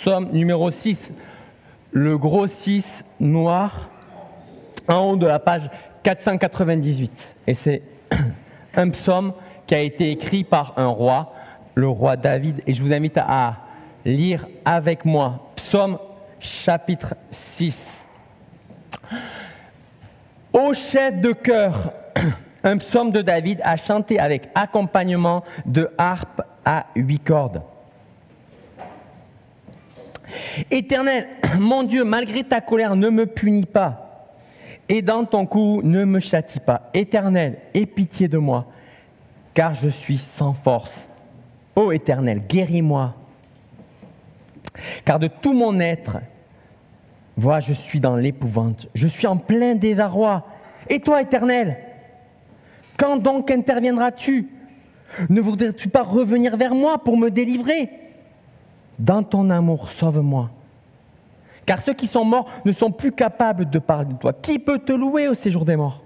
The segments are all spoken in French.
psaume numéro 6, le gros 6 noir, en haut de la page 498. Et c'est un psaume qui a été écrit par un roi, le roi David. Et je vous invite à lire avec moi psaume chapitre 6. Ô chef de chœur, un psaume de David à chanter avec accompagnement de harpe à 8 cordes. Éternel, mon Dieu, malgré ta colère, ne me punis pas, et dans ton cou, ne me châtie pas. Éternel, aie pitié de moi, car je suis sans force. Ô Éternel, guéris-moi, car de tout mon être, vois, je suis dans l'épouvante, je suis en plein désarroi. Et toi, Éternel, quand donc interviendras-tu? Ne voudrais-tu pas revenir vers moi pour me délivrer? Dans ton amour, sauve-moi. Car ceux qui sont morts ne sont plus capables de parler de toi. Qui peut te louer au séjour des morts?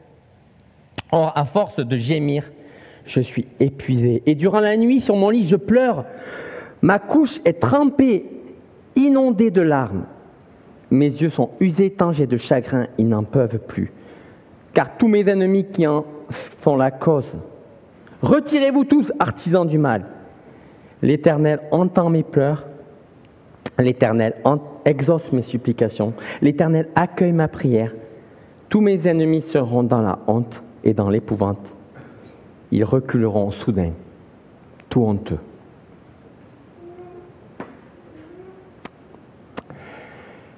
Or, à force de gémir, je suis épuisé. Et durant la nuit, sur mon lit, je pleure. Ma couche est trempée, inondée de larmes. Mes yeux sont usés tant j'ai de chagrin, ils n'en peuvent plus. Car tous mes ennemis qui en sont la cause. Retirez-vous tous, artisans du mal. L'Éternel entend mes pleurs. L'Éternel exauce mes supplications. L'Éternel accueille ma prière. Tous mes ennemis seront dans la honte et dans l'épouvante. Ils reculeront soudain, tout honteux.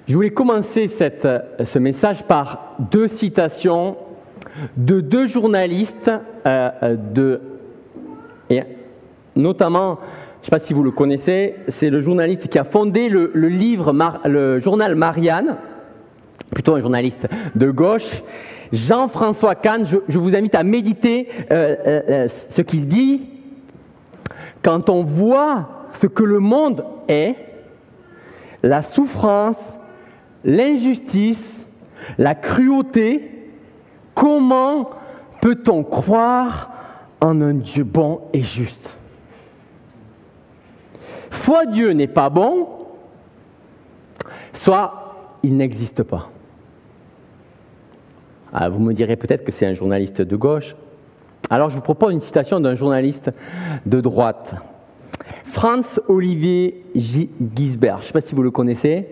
Je voulais commencer ce message par deux citations de deux journalistes, et notamment, je ne sais pas si vous le connaissez, c'est le journaliste qui a fondé le journal Marianne, plutôt un journaliste de gauche, Jean-François Kahn. Je vous invite à méditer ce qu'il dit. Quand on voit ce que le monde est, la souffrance, l'injustice, la cruauté, comment peut-on croire en un Dieu bon et juste? Soit Dieu n'est pas bon, soit il n'existe pas. Ah, vous me direz peut-être que c'est un journaliste de gauche. Alors je vous propose une citation d'un journaliste de droite. Franz-Olivier Gisbert, je ne sais pas si vous le connaissez.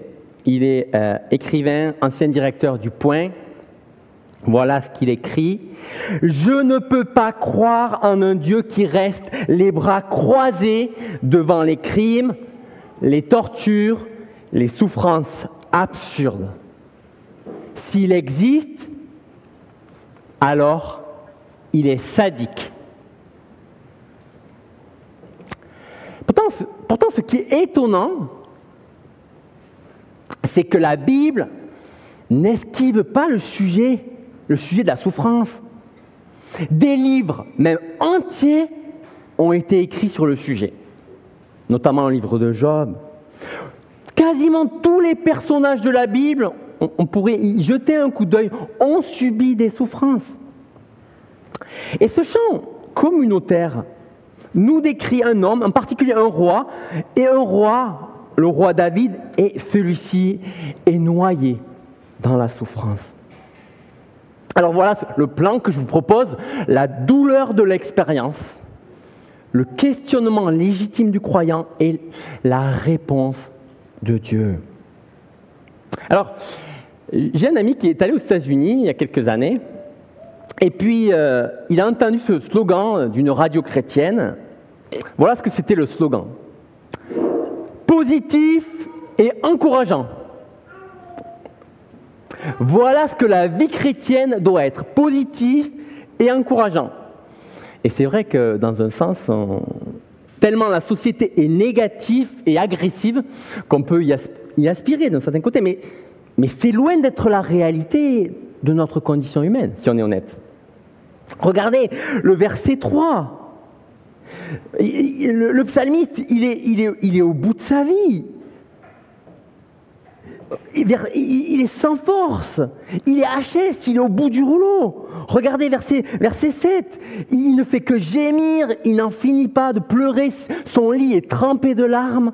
Il est écrivain, ancien directeur du Point. Voilà ce qu'il écrit. « Je ne peux pas croire en un Dieu qui reste les bras croisés devant les crimes, les tortures, les souffrances absurdes. S'il existe, alors il est sadique. » Pourtant, ce qui est étonnant, c'est que la Bible n'esquive pas le sujet de la souffrance. Des livres, même entiers, ont été écrits sur le sujet, notamment le livre de Job. Quasiment tous les personnages de la Bible, on pourrait y jeter un coup d'œil, ont subi des souffrances. Et ce chant communautaire nous décrit un homme, en particulier un roi, et un roi, le roi David, et celui-ci est noyé dans la souffrance. Alors voilà le plan que je vous propose, la douleur de l'expérience, le questionnement légitime du croyant et la réponse de Dieu. Alors, j'ai un ami qui est allé aux États-Unis il y a quelques années, et puis il a entendu ce slogan d'une radio chrétienne. Voilà ce que c'était le slogan. Positif et encourageant. Voilà ce que la vie chrétienne doit être, positif et encourageant. Et c'est vrai que dans un sens, tellement la société est négative et agressive qu'on peut y aspirer d'un certain côté, mais c'est loin d'être la réalité de notre condition humaine, si on est honnête. Regardez le verset 3. Le psalmiste, il est au bout de sa vie. Il est sans force, il est HS, il est au bout du rouleau. Regardez verset 7, il ne fait que gémir, il n'en finit pas de pleurer, son lit est trempé de larmes.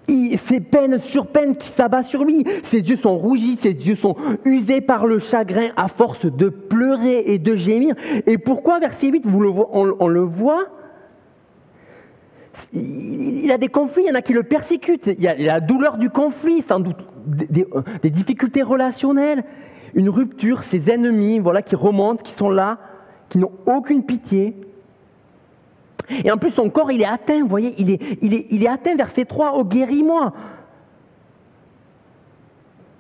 Il fait peine sur peine qui s'abat sur lui. Ses yeux sont rougis, ses yeux sont usés par le chagrin à force de pleurer et de gémir. Et pourquoi, verset 8, on le voit, il a des conflits, il y en a qui le persécutent. Il y a la douleur du conflit, sans doute des difficultés relationnelles, une rupture, ses ennemis qui remontent, qui sont là, qui n'ont aucune pitié. Et en plus, son corps, il est atteint, vous voyez, il est atteint, verset 3, « Oh, guéris-moi »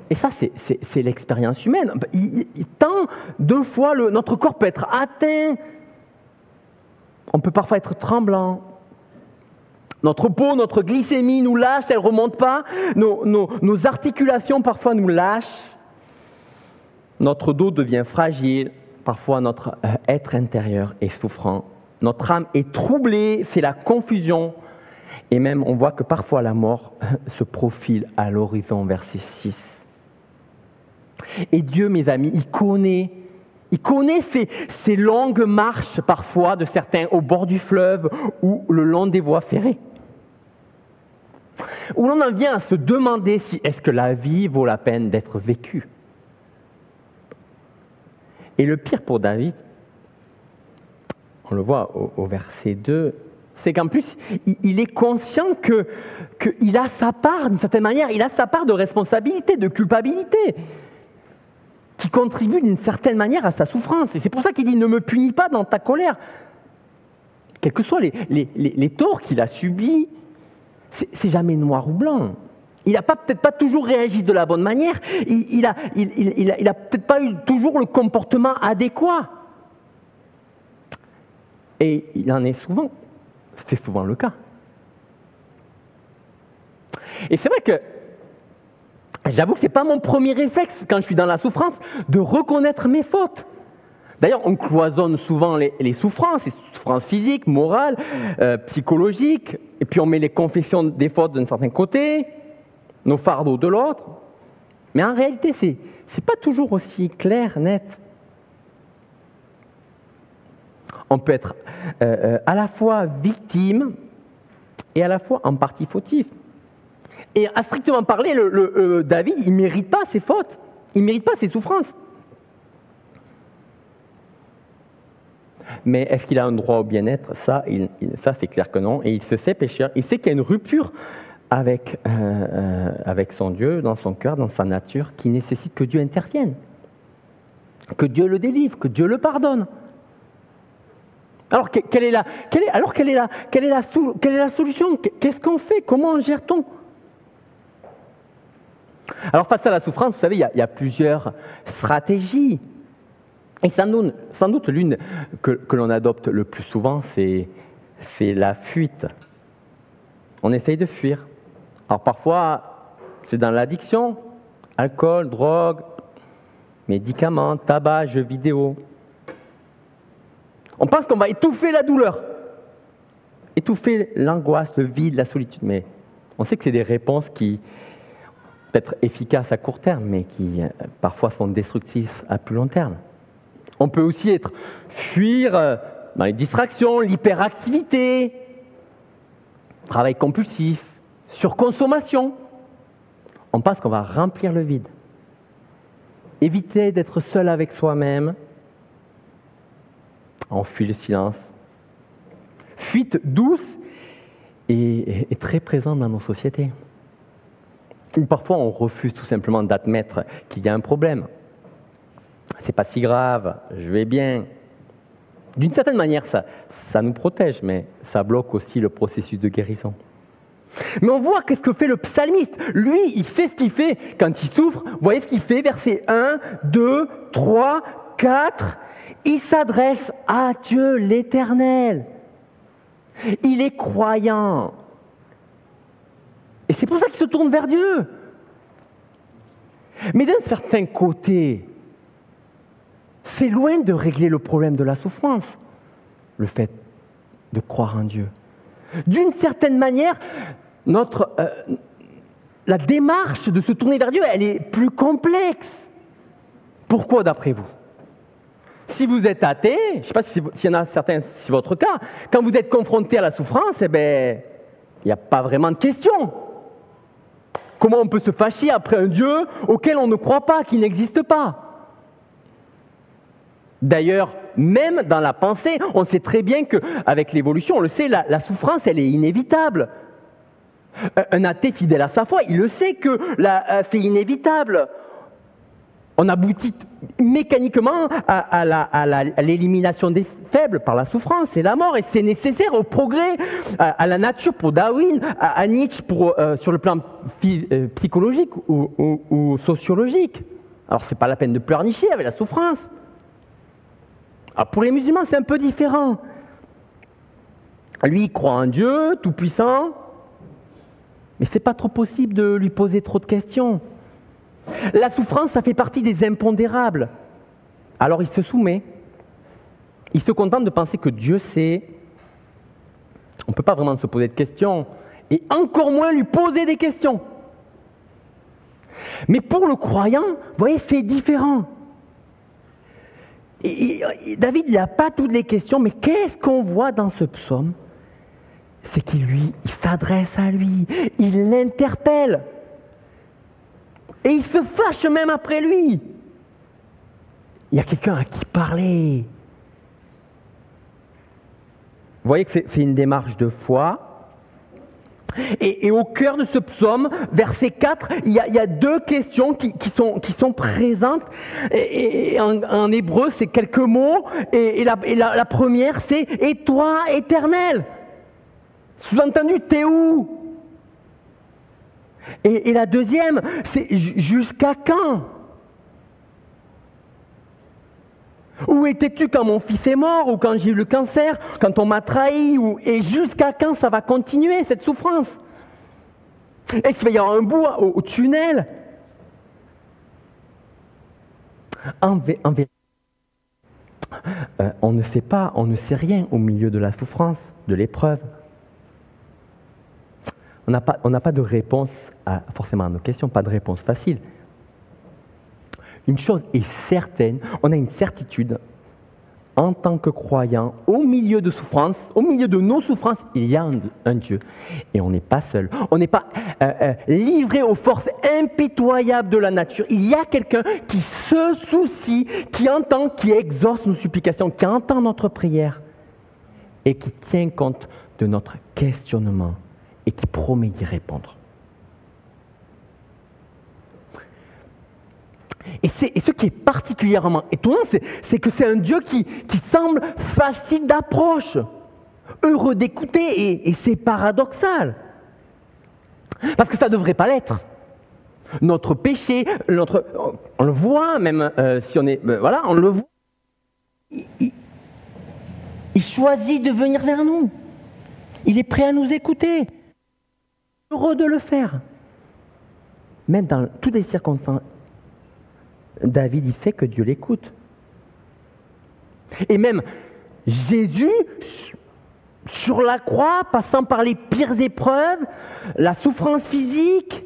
Et ça, c'est l'expérience humaine. Tant de fois, notre corps peut être atteint, on peut parfois être tremblant. Notre peau, notre glycémie nous lâche, elle ne remonte pas. Nos articulations, parfois, nous lâchent. Notre dos devient fragile. Parfois, notre être intérieur est souffrant. Notre âme est troublée, c'est la confusion. Et même, on voit que parfois la mort se profile à l'horizon, verset 6. Et Dieu, mes amis, il connaît ces longues marches parfois de certains au bord du fleuve ou le long des voies ferrées. Où l'on en vient à se demander si est-ce que la vie vaut la peine d'être vécue. Et le pire pour David, on le voit au verset 2, c'est qu'en plus, il est conscient qu'il a sa part, d'une certaine manière, il a sa part de responsabilité, de culpabilité, qui contribue d'une certaine manière à sa souffrance. Et c'est pour ça qu'il dit « Ne me punis pas dans ta colère ». Quels que soient les torts qu'il a subis, c'est jamais noir ou blanc. Il n'a peut-être pas toujours réagi de la bonne manière, il n'a peut-être pas eu toujours le comportement adéquat. Et il en est souvent, c'est souvent le cas. Et c'est vrai que, j'avoue que ce n'est pas mon premier réflexe, quand je suis dans la souffrance, de reconnaître mes fautes. D'ailleurs, on cloisonne souvent les souffrances physiques, morales, psychologiques, et puis on met les confessions des fautes d'un certain côté, nos fardeaux de l'autre. Mais en réalité, ce n'est pas toujours aussi clair, net. On peut être à la fois victime et à la fois en partie fautif. Et à strictement parler, David, il ne mérite pas ses fautes, il ne mérite pas ses souffrances. Mais est-ce qu'il a un droit au bien-être? Ça, c'est clair que non. Et il se fait pécheur. Il sait qu'il y a une rupture avec son Dieu, dans son cœur, dans sa nature, qui nécessite que Dieu intervienne, que Dieu le délivre, que Dieu le pardonne. Alors, quelle est la solution? Qu'est-ce qu'on fait? Comment gère-t-on? Alors, face à la souffrance, vous savez, il y a plusieurs stratégies. Et sans doute l'une que l'on adopte le plus souvent, c'est la fuite. On essaye de fuir. Alors, parfois, c'est dans l'addiction, alcool, drogue, médicaments, tabac, jeux vidéo. On pense qu'on va étouffer la douleur, étouffer l'angoisse, le vide, la solitude. Mais on sait que c'est des réponses qui peuvent être efficaces à court terme, mais qui parfois sont destructives à plus long terme. On peut aussi fuir dans les distractions, l'hyperactivité, travail compulsif, surconsommation. On pense qu'on va remplir le vide. Éviter d'être seul avec soi-même. On fuit le silence. Fuite douce et très présente dans nos sociétés. Ou parfois, on refuse tout simplement d'admettre qu'il y a un problème. C'est pas si grave, je vais bien. D'une certaine manière, ça nous protège, mais ça bloque aussi le processus de guérison. Mais on voit qu'est-ce que fait le psalmiste. Lui, il fait ce qu'il fait quand il souffre. Vous voyez ce qu'il fait, versets 1, 2, 3, 4. Il s'adresse à Dieu l'Éternel. Il est croyant. Et c'est pour ça qu'il se tourne vers Dieu. Mais d'un certain côté, c'est loin de régler le problème de la souffrance, le fait de croire en Dieu. D'une certaine manière, la démarche de se tourner vers Dieu, elle est plus complexe. Pourquoi d'après vous? Si vous êtes athée, je ne sais pas s'il y en a certains, c'est votre cas, quand vous êtes confronté à la souffrance, il n'y a pas vraiment de question. Comment on peut se fâcher après un Dieu auquel on ne croit pas, qui n'existe pas? D'ailleurs, même dans la pensée, on sait très bien qu'avec l'évolution, on le sait, la souffrance, elle est inévitable. Un athée fidèle à sa foi, il le sait que c'est inévitable. On aboutit mécaniquement à l'élimination des faibles par la souffrance et la mort, et c'est nécessaire au progrès, à la nature pour Darwin, à Nietzsche sur le plan psychologique ou sociologique. Alors c'est pas la peine de pleurnicher avec la souffrance. Alors, pour les musulmans, c'est un peu différent. Lui, il croit en Dieu, tout-puissant, mais c'est pas trop possible de lui poser trop de questions. La souffrance, ça fait partie des impondérables. Alors il se soumet. Il se contente de penser que Dieu sait. On ne peut pas vraiment se poser de questions, et encore moins lui poser des questions. Mais pour le croyant, vous voyez, c'est différent. Et David, il n'a pas toutes les questions, mais qu'est-ce qu'on voit dans ce psaume? C'est qu'il s'adresse à lui, il l'interpelle. Et il se fâche même après lui. Il y a quelqu'un à qui parler. Vous voyez que c'est une démarche de foi. Et au cœur de ce psaume, verset 4, il y a deux questions qui sont présentes. Et en hébreu, c'est quelques mots. Et la première, c'est « Et toi, Éternel ?» Sous-entendu, t'es où? Et la deuxième, c'est « Jusqu'à quand ?» Où étais-tu quand mon fils est mort, ou quand j'ai eu le cancer, quand on m'a trahi, et jusqu'à quand ça va continuer, cette souffrance? Est-ce qu'il va y avoir un bout au tunnel? En vérité, on ne sait pas, on ne sait rien au milieu de la souffrance, de l'épreuve. On n'a pas de réponse forcément à nos questions, pas de réponse facile. Une chose est certaine, on a une certitude, en tant que croyant, au milieu de souffrances, au milieu de nos souffrances, il y a un Dieu. Et on n'est pas seul, on n'est pas livré aux forces impitoyables de la nature. Il y a quelqu'un qui se soucie, qui entend, qui exauce nos supplications, qui entend notre prière et qui tient compte de notre questionnement et qui promet d'y répondre. Et ce qui est particulièrement étonnant, c'est que c'est un Dieu qui semble facile d'approche, heureux d'écouter, et c'est paradoxal. Parce que ça ne devrait pas l'être. Notre péché, on le voit, même si on est... voilà, on le voit. Il choisit de venir vers nous. Il est prêt à nous écouter. Heureux de le faire. Même dans toutes les circonstances. David, il sait que Dieu l'écoute. Et même Jésus, sur la croix, passant par les pires épreuves, la souffrance physique,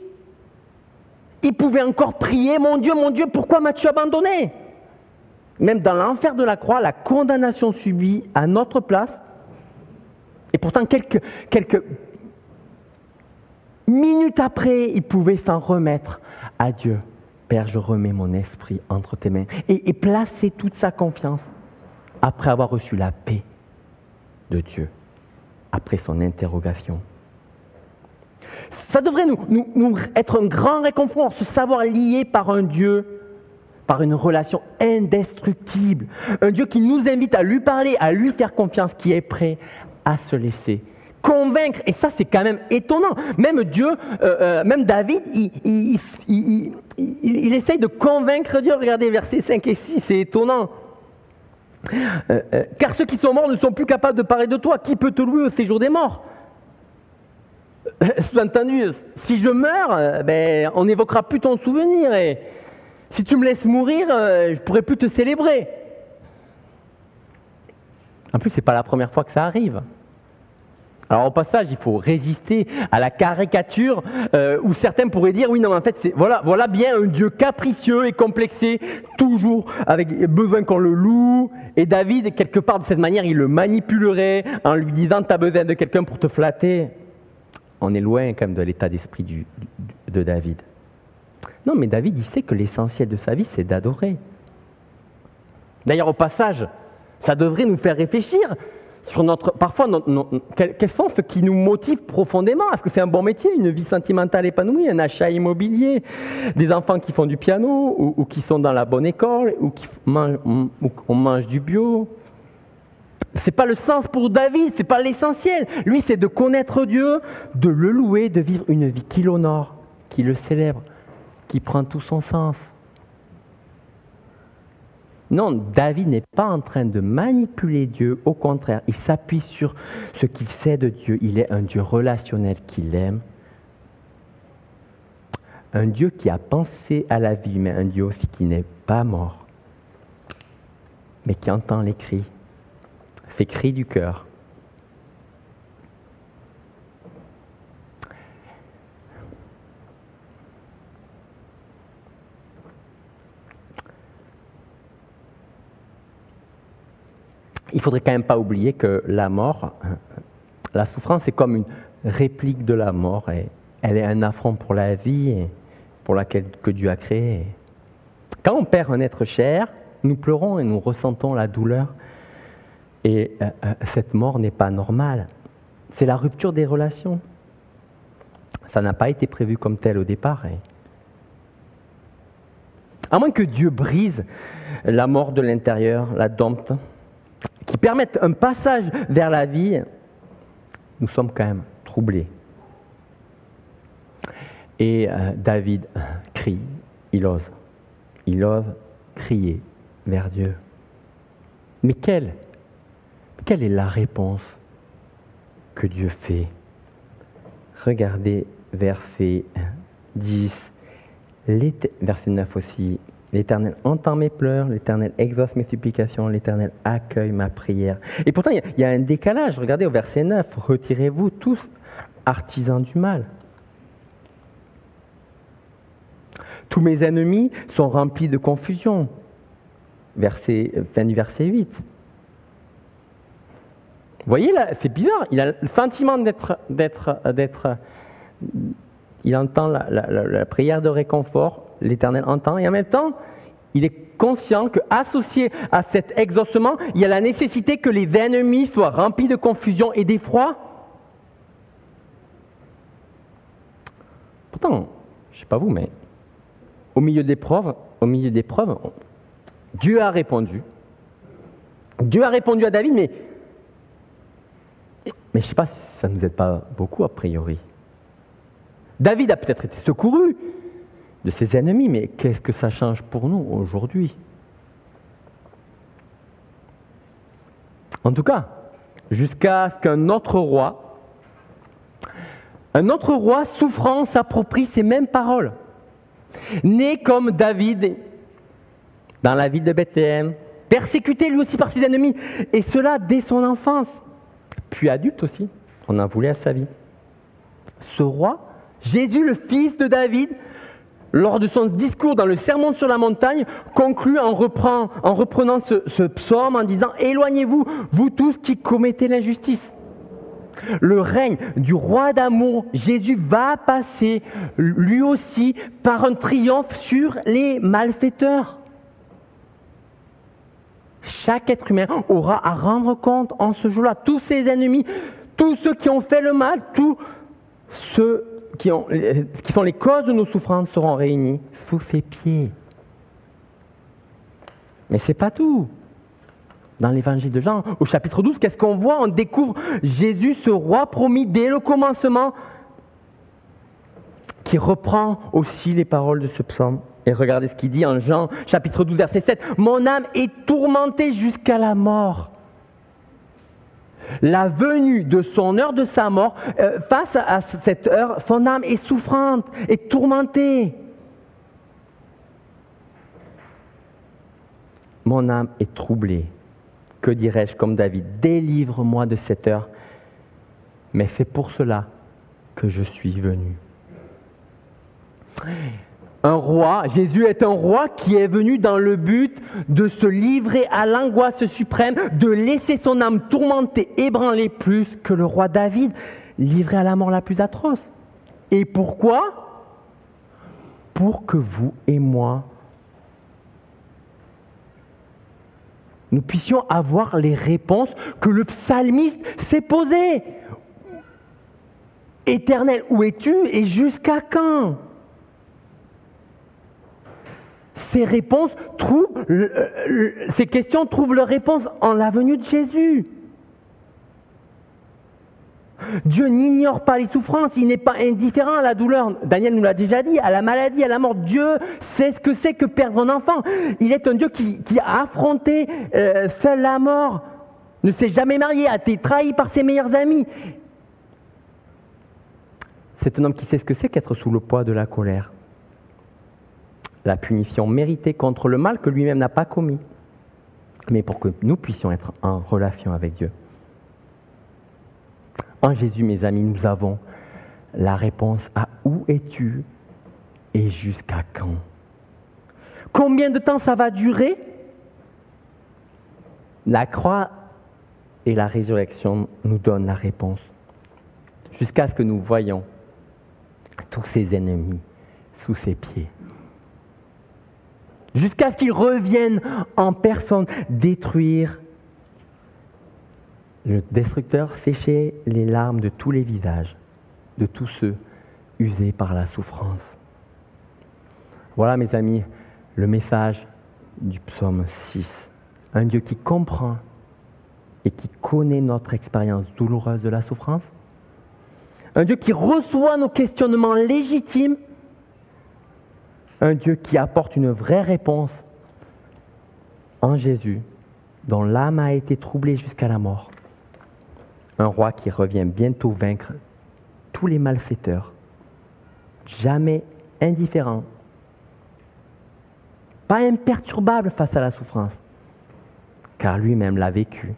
il pouvait encore prier, mon Dieu, pourquoi m'as-tu abandonné? Même dans l'enfer de la croix, la condamnation subie à notre place, et pourtant quelques minutes après, il pouvait s'en remettre à Dieu. Père, je remets mon esprit entre tes mains. Et placer toute sa confiance après avoir reçu la paix de Dieu, après son interrogation. Ça devrait nous être un grand réconfort, se savoir lié par un Dieu, par une relation indestructible. Un Dieu qui nous invite à lui parler, à lui faire confiance, qui est prêt à se laisser convaincre. Et ça, c'est quand même étonnant. Même Dieu, même David, il essaye de convaincre Dieu. Regardez versets 5 et 6, c'est étonnant. Car ceux qui sont morts ne sont plus capables de parler de toi. Qui peut te louer au séjour des morts? Sous-entendu, si je meurs, on n'évoquera plus ton souvenir. Et si tu me laisses mourir, je ne pourrai plus te célébrer. En plus, ce n'est pas la première fois que ça arrive. Alors au passage, il faut résister à la caricature où certains pourraient dire, oui, non, mais en fait, voilà bien un Dieu capricieux et complexé, toujours avec besoin qu'on le loue. Et David, quelque part, de cette manière, il le manipulerait en lui disant, tu as besoin de quelqu'un pour te flatter. on est loin quand même de l'état d'esprit de David. Non, mais David, il sait que l'essentiel de sa vie, c'est d'adorer. D'ailleurs, au passage, ça devrait nous faire réfléchir sur quels sont ceux qui nous motivent profondément. Est-ce que c'est un bon métier, une vie sentimentale épanouie, un achat immobilier, des enfants qui font du piano, ou qui sont dans la bonne école, ou qu'on mange du bio? C'est pas le sens pour David, c'est pas l'essentiel. Lui, c'est de connaître Dieu, de le louer, de vivre une vie qui l'honore, qui le célèbre, qui prend tout son sens. Non, David n'est pas en train de manipuler Dieu, au contraire, il s'appuie sur ce qu'il sait de Dieu. Il est un Dieu relationnel qu'il aime, un Dieu qui a pensé à la vie, mais un Dieu aussi qui n'est pas mort, mais qui entend les cris, ces cris du cœur. Il ne faudrait quand même pas oublier que la mort, la souffrance est comme une réplique de la mort. Et elle est un affront pour la vie pour laquelle que Dieu a créé. Quand on perd un être cher, nous pleurons et nous ressentons la douleur. Et cette mort n'est pas normale. C'est la rupture des relations. Ça n'a pas été prévu comme tel au départ. À moins que Dieu brise la mort de l'intérieur, la dompte, qui permettent un passage vers la vie, nous sommes quand même troublés. Et David crie, il ose crier vers Dieu. Mais quelle est la réponse que Dieu fait? Regardez verset 10, verset 9 aussi. L'Éternel entend mes pleurs, l'Éternel exauce mes supplications, l'Éternel accueille ma prière. Et pourtant, il y a un décalage. Regardez au verset 9. Retirez-vous tous, artisans du mal. Tous mes ennemis sont remplis de confusion. Fin du verset 8. Vous voyez là, c'est bizarre. Il a le sentiment d'être. Il entend la prière de réconfort. L'Éternel entend, et en même temps, il est conscient qu'associé à cet exaucement, il y a la nécessité que les ennemis soient remplis de confusion et d'effroi. Pourtant, je ne sais pas vous, mais au milieu d'épreuves, Dieu a répondu. Dieu a répondu à David, mais je ne sais pas si ça ne nous aide pas beaucoup a priori. David a peut-être été secouru de ses ennemis, mais qu'est-ce que ça change pour nous aujourd'hui? En tout cas, jusqu'à ce qu'un autre roi souffrant s'approprie ces mêmes paroles. Né comme David dans la ville de Bethléem, persécuté lui aussi par ses ennemis, et cela dès son enfance, puis adulte aussi, on en voulait à sa vie. Ce roi, Jésus le fils de David, lors de son discours dans le Sermon sur la montagne, conclut en reprenant ce psaume en disant « Éloignez-vous, vous tous qui commettez l'injustice ». Le règne du roi d'amour, Jésus va passer lui aussi par un triomphe sur les malfaiteurs. Chaque être humain aura à rendre compte en ce jour-là. Tous ses ennemis, tous ceux qui ont fait le mal, tous ceux qui sont les causes de nos souffrances seront réunis sous ses pieds. Mais ce n'est pas tout. Dans l'évangile de Jean, au chapitre 12, qu'est-ce qu'on voit? On découvre Jésus, ce roi promis dès le commencement, qui reprend aussi les paroles de ce psaume. Et regardez ce qu'il dit en Jean, chapitre 12, verset 7. « Mon âme est tourmentée jusqu'à la mort. » La venue de son heure de sa mort, face à cette heure, son âme est souffrante, est tourmentée. Mon âme est troublée. Que dirais-je comme David? Délivre-moi de cette heure. Mais c'est pour cela que je suis venu. Un roi, Jésus est un roi qui est venu dans le but de se livrer à l'angoisse suprême, de laisser son âme tourmentée, ébranlée plus que le roi David. livré à la mort la plus atroce. Et pourquoi? Pour que vous et moi, nous puissions avoir les réponses que le psalmiste s'est posées. Éternel, où es-tu et jusqu'à quand? Ces questions trouvent leur réponse en la venue de Jésus. Dieu n'ignore pas les souffrances, il n'est pas indifférent à la douleur. Daniel nous l'a déjà dit, à la maladie, à la mort. Dieu sait ce que c'est que perdre un enfant. Il est un Dieu qui a affronté seul la mort, ne s'est jamais marié, a été trahi par ses meilleurs amis. C'est un homme qui sait ce que c'est qu'être sous le poids de la colère. La punition méritée contre le mal que lui-même n'a pas commis, mais pour que nous puissions être en relation avec Dieu. En Jésus, mes amis, nous avons la réponse à où es-tu et jusqu'à quand. Combien de temps ça va durer? La croix et la résurrection nous donnent la réponse. Jusqu'à ce que nous voyions tous ses ennemis sous ses pieds. Jusqu'à ce qu'ils reviennent en personne détruire. Le destructeur séchait les larmes de tous les visages, de tous ceux usés par la souffrance. Voilà, mes amis, le message du psaume 6. Un Dieu qui comprend et qui connaît notre expérience douloureuse de la souffrance. Un Dieu qui reçoit nos questionnements légitimes. Un Dieu qui apporte une vraie réponse en Jésus, dont l'âme a été troublée jusqu'à la mort. Un roi qui revient bientôt vaincre tous les malfaiteurs, jamais indifférent, pas imperturbable face à la souffrance, car lui-même l'a vécu,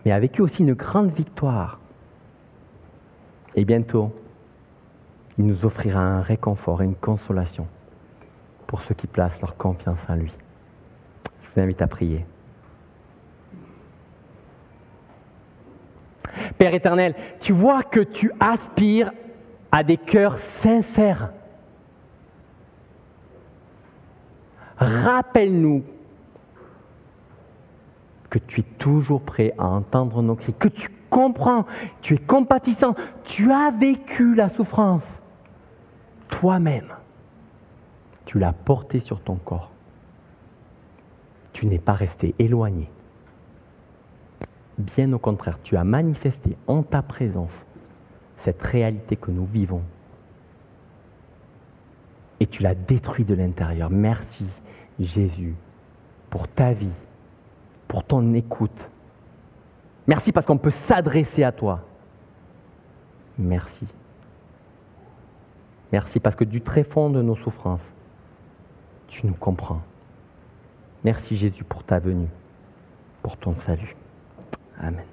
mais a vécu aussi une grande victoire. Et bientôt, il nous offrira un réconfort et une consolation pour ceux qui placent leur confiance en lui. Je vous invite à prier. Père éternel, tu vois que tu aspires à des cœurs sincères. Rappelle-nous que tu es toujours prêt à entendre nos cris, que tu comprends, tu es compatissant, tu as vécu la souffrance toi-même. Tu l'as portée sur ton corps. Tu n'es pas resté éloigné. Bien au contraire, tu as manifesté en ta présence cette réalité que nous vivons. Et tu l'as détruit de l'intérieur. Merci Jésus pour ta vie, pour ton écoute. Merci parce qu'on peut s'adresser à toi. Merci. Merci parce que du très fond de nos souffrances, tu nous comprends. Merci Jésus pour ta venue, pour ton salut. Amen.